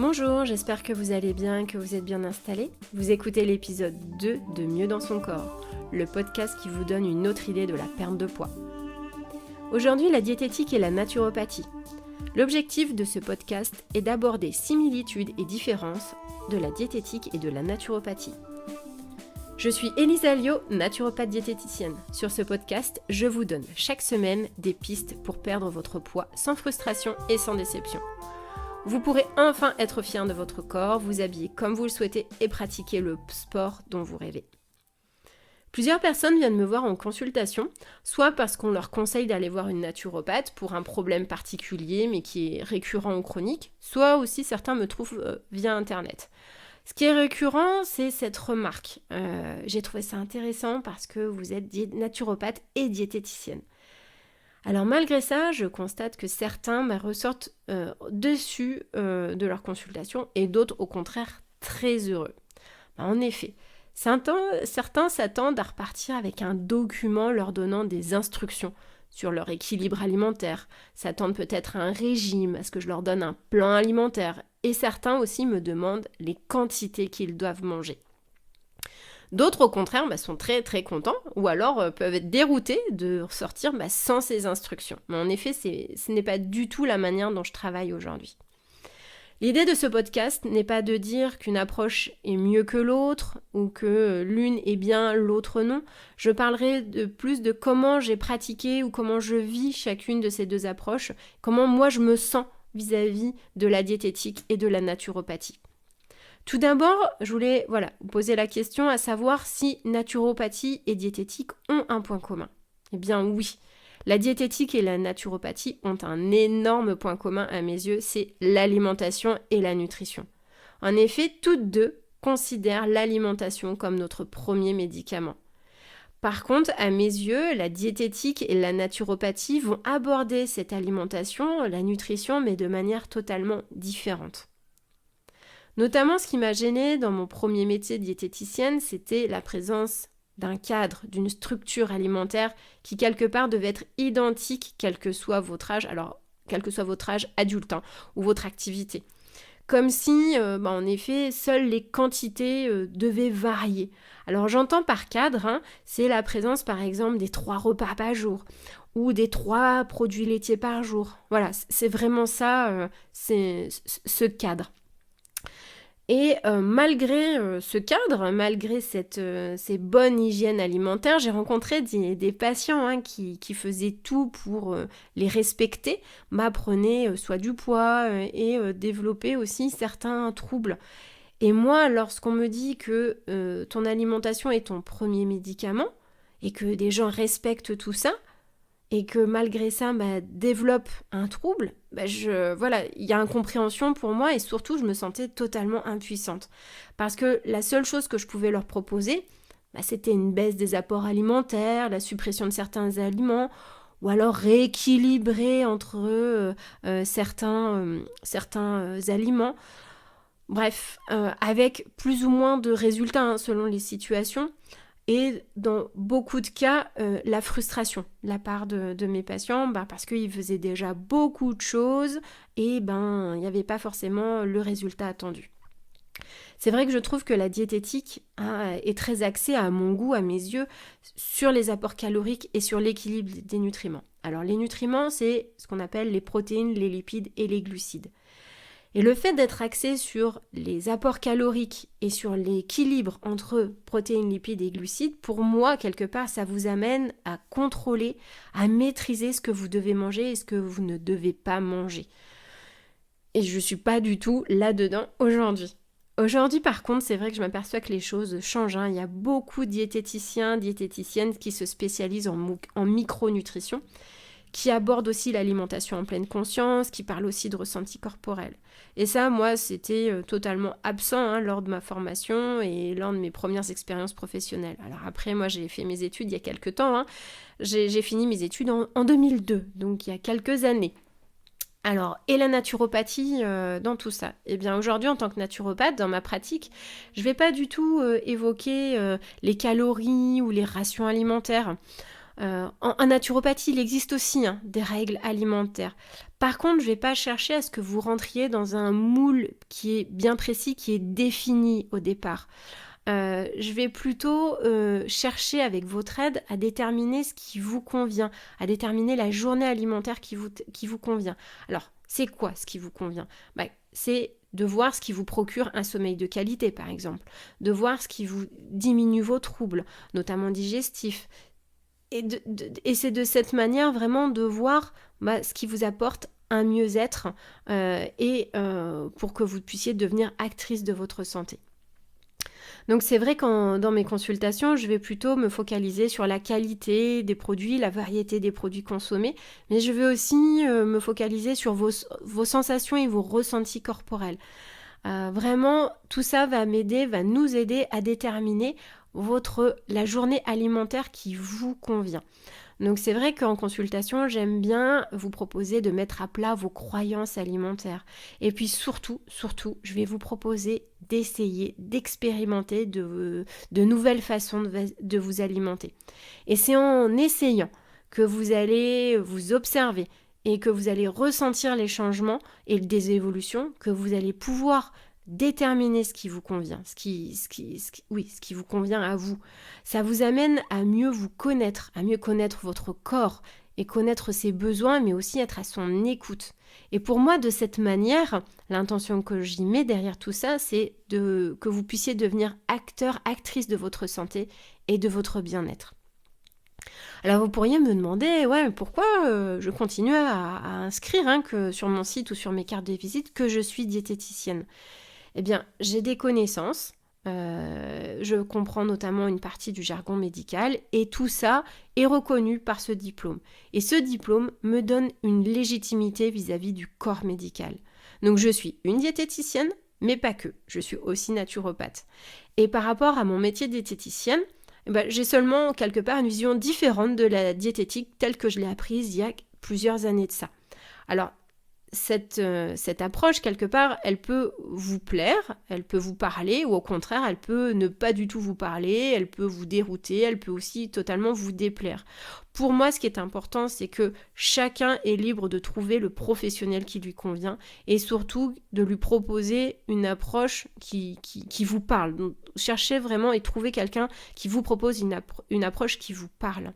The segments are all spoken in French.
Bonjour, j'espère que vous allez bien, que vous êtes bien installés. Vous écoutez l'épisode 2 de Mieux dans son corps, le podcast qui vous donne une autre idée de la perte de poids. Aujourd'hui, la diététique et la naturopathie. L'objectif de ce podcast est d'aborder similitudes et différences de la diététique et de la naturopathie. Je suis Elisa Lio, naturopathe diététicienne. Sur ce podcast, je vous donne chaque semaine des pistes pour perdre votre poids sans frustration et sans déception. Vous pourrez enfin être fier de votre corps, vous habiller comme vous le souhaitez et pratiquer le sport dont vous rêvez. Plusieurs personnes viennent me voir en consultation, soit parce qu'on leur conseille d'aller voir une naturopathe pour un problème particulier mais qui est récurrent ou chronique, soit aussi certains me trouvent via internet. Ce qui est récurrent, c'est cette remarque. J'ai trouvé ça intéressant parce que vous êtes naturopathe et diététicienne. Alors malgré ça, je constate que certains ressortent déçus de leur consultation et d'autres au contraire très heureux. En effet, certains s'attendent à repartir avec un document leur donnant des instructions sur leur équilibre alimentaire, s'attendent peut-être à un régime, à ce que je leur donne un plan alimentaire, et certains aussi me demandent les quantités qu'ils doivent manger. D'autres, au contraire, sont très très contents ou alors peuvent être déroutés de ressortir sans ces instructions. Mais en effet, ce n'est pas du tout la manière dont je travaille aujourd'hui. L'idée de ce podcast n'est pas de dire qu'une approche est mieux que l'autre ou que l'une est bien, l'autre non. Je parlerai plus de comment j'ai pratiqué ou comment je vis chacune de ces deux approches, comment moi je me sens vis-à-vis de la diététique et de la naturopathie. Tout d'abord, je voulais vous poser la question à savoir si naturopathie et diététique ont un point commun. Eh bien oui, la diététique et la naturopathie ont un énorme point commun à mes yeux, c'est l'alimentation et la nutrition. En effet, toutes deux considèrent l'alimentation comme notre premier médicament. Par contre, à mes yeux, la diététique et la naturopathie vont aborder cette alimentation, la nutrition, mais de manière totalement différente. Notamment, ce qui m'a gênée dans mon premier métier de diététicienne, c'était la présence d'un cadre, d'une structure alimentaire qui quelque part devait être identique quel que soit votre âge, adulte ou votre activité. Comme si, en effet, seules les quantités devaient varier. Alors j'entends par cadre, c'est la présence par exemple des 3 repas par jour ou des 3 produits laitiers par jour. Voilà, c'est vraiment ça, c'est ce cadre. Et malgré ce cadre, malgré ces bonnes hygiènes alimentaires, j'ai rencontré des patients qui faisaient tout pour les respecter, prenaient soit du poids et développaient aussi certains troubles. Et moi, lorsqu'on me dit que ton alimentation est ton premier médicament et que des gens respectent tout ça, et que malgré ça, développe un trouble, il y a incompréhension pour moi et surtout, je me sentais totalement impuissante. Parce que la seule chose que je pouvais leur proposer, c'était une baisse des apports alimentaires, la suppression de certains aliments, ou alors rééquilibrer entre certains aliments. Bref, avec plus ou moins de résultats selon les situations. Et dans beaucoup de cas, la frustration de la part de mes patients, parce qu'ils faisaient déjà beaucoup de choses et il n'y avait pas forcément le résultat attendu. C'est vrai que je trouve que la diététique est très axée, à mon goût, à mes yeux, sur les apports caloriques et sur l'équilibre des nutriments. Alors les nutriments, c'est ce qu'on appelle les protéines, les lipides et les glucides. Et le fait d'être axé sur les apports caloriques et sur l'équilibre entre protéines, lipides et glucides, pour moi, quelque part, ça vous amène à contrôler, à maîtriser ce que vous devez manger et ce que vous ne devez pas manger. Et je ne suis pas du tout là-dedans aujourd'hui. Aujourd'hui, par contre, c'est vrai que je m'aperçois que les choses changent. Il y a beaucoup de diététiciens, diététiciennes qui se spécialisent en micronutrition, qui aborde aussi l'alimentation en pleine conscience, qui parle aussi de ressenti corporel. Et ça, moi, c'était totalement absent lors de ma formation et lors de mes premières expériences professionnelles. Alors après, moi, j'ai fait mes études il y a quelques temps. J'ai fini mes études en 2002, donc il y a quelques années. Alors, et la naturopathie dans tout ça ? Eh bien, aujourd'hui, en tant que naturopathe, dans ma pratique, je ne vais pas du tout évoquer les calories ou les rations alimentaires. En naturopathie, il existe aussi des règles alimentaires. Par contre, je ne vais pas chercher à ce que vous rentriez dans un moule qui est bien précis, qui est défini au départ. Je vais plutôt chercher avec votre aide à déterminer ce qui vous convient, à déterminer la journée alimentaire qui vous convient. Alors, c'est quoi ce qui vous convient ? C'est de voir ce qui vous procure un sommeil de qualité, par exemple, de voir ce qui vous diminue vos troubles, notamment digestifs. Et c'est de cette manière vraiment de voir ce qui vous apporte un mieux-être pour que vous puissiez devenir actrice de votre santé. Donc c'est vrai que dans mes consultations, je vais plutôt me focaliser sur la qualité des produits, la variété des produits consommés, mais je vais aussi me focaliser sur vos sensations et vos ressentis corporels. Vraiment, tout ça va nous aider à déterminer la journée alimentaire qui vous convient. Donc c'est vrai qu'en consultation, j'aime bien vous proposer de mettre à plat vos croyances alimentaires. Et puis surtout, je vais vous proposer d'essayer, d'expérimenter de nouvelles façons de vous alimenter. Et c'est en essayant que vous allez vous observer et que vous allez ressentir les changements et des évolutions, que vous allez pouvoir déterminer ce qui vous convient, ce qui vous convient à vous. Ça vous amène à mieux vous connaître, à mieux connaître votre corps et connaître ses besoins, mais aussi être à son écoute. Et pour moi, de cette manière, l'intention que j'y mets derrière tout ça, c'est que vous puissiez devenir acteur, actrice de votre santé et de votre bien-être. Alors vous pourriez me demander, pourquoi je continue à inscrire que sur mon site ou sur mes cartes de visite que je suis diététicienne. Eh bien, j'ai des connaissances, je comprends notamment une partie du jargon médical et tout ça est reconnu par ce diplôme. Et ce diplôme me donne une légitimité vis-à-vis du corps médical. Donc je suis une diététicienne, mais pas que, je suis aussi naturopathe. Et par rapport à mon métier de diététicienne, j'ai seulement quelque part une vision différente de la diététique telle que je l'ai apprise il y a plusieurs années de ça. Alors, cette approche, quelque part, elle peut vous plaire, elle peut vous parler, ou au contraire, elle peut ne pas du tout vous parler, elle peut vous dérouter, elle peut aussi totalement vous déplaire. Pour moi, ce qui est important, c'est que chacun est libre de trouver le professionnel qui lui convient et surtout de lui proposer une approche qui vous parle. Donc, cherchez vraiment et trouvez quelqu'un qui vous propose une approche qui vous parle.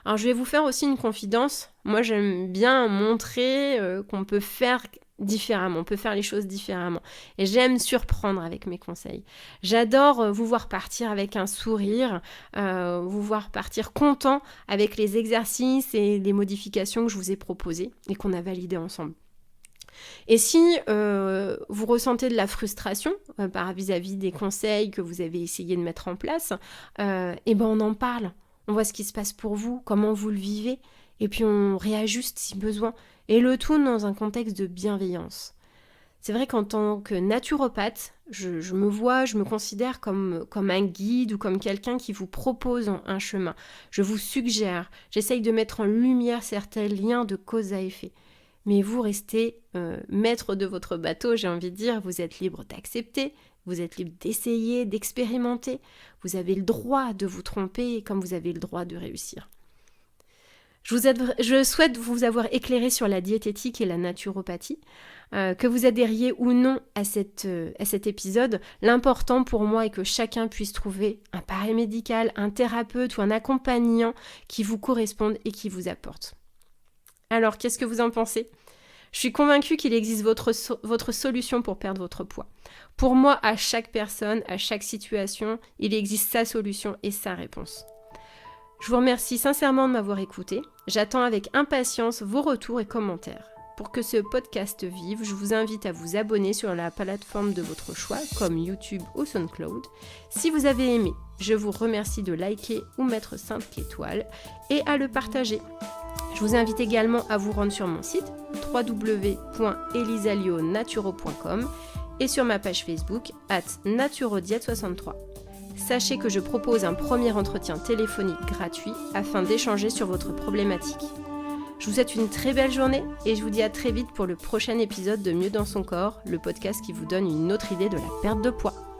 Alors je vais vous faire aussi une confidence. Moi j'aime bien montrer qu'on peut faire différemment, on peut faire les choses différemment. Et j'aime surprendre avec mes conseils. J'adore vous voir partir avec un sourire, vous voir partir content avec les exercices et les modifications que je vous ai proposées et qu'on a validées ensemble. Et si vous ressentez de la frustration vis-à-vis des conseils que vous avez essayé de mettre en place, on en parle. On voit ce qui se passe pour vous, comment vous le vivez, et puis on réajuste si besoin, et le tout dans un contexte de bienveillance. C'est vrai qu'en tant que naturopathe, je me considère comme un guide ou comme quelqu'un qui vous propose un chemin. Je vous suggère, j'essaye de mettre en lumière certains liens de cause à effet. Mais vous restez maître de votre bateau, j'ai envie de dire, vous êtes libre d'accepter, vous êtes libre d'essayer, d'expérimenter. Vous avez le droit de vous tromper comme vous avez le droit de réussir. Je souhaite vous avoir éclairé sur la diététique et la naturopathie. Que vous adhériez ou non à cet épisode, l'important pour moi est que chacun puisse trouver un paramédical, un thérapeute ou un accompagnant qui vous corresponde et qui vous apporte. Alors, qu'est-ce que vous en pensez ? Je suis convaincue qu'il existe votre solution pour perdre votre poids. Pour moi, à chaque personne, à chaque situation, il existe sa solution et sa réponse. Je vous remercie sincèrement de m'avoir écouté. J'attends avec impatience vos retours et commentaires. Pour que ce podcast vive, je vous invite à vous abonner sur la plateforme de votre choix, comme YouTube ou SoundCloud. Si vous avez aimé, je vous remercie de liker ou mettre 5 étoiles et à le partager. Je vous invite également à vous rendre sur mon site www.elisalionaturo.com et sur ma page Facebook @naturodiète63. Sachez que je propose un premier entretien téléphonique gratuit afin d'échanger sur votre problématique. Je vous souhaite une très belle journée et je vous dis à très vite pour le prochain épisode de Mieux dans son corps, le podcast qui vous donne une autre idée de la perte de poids.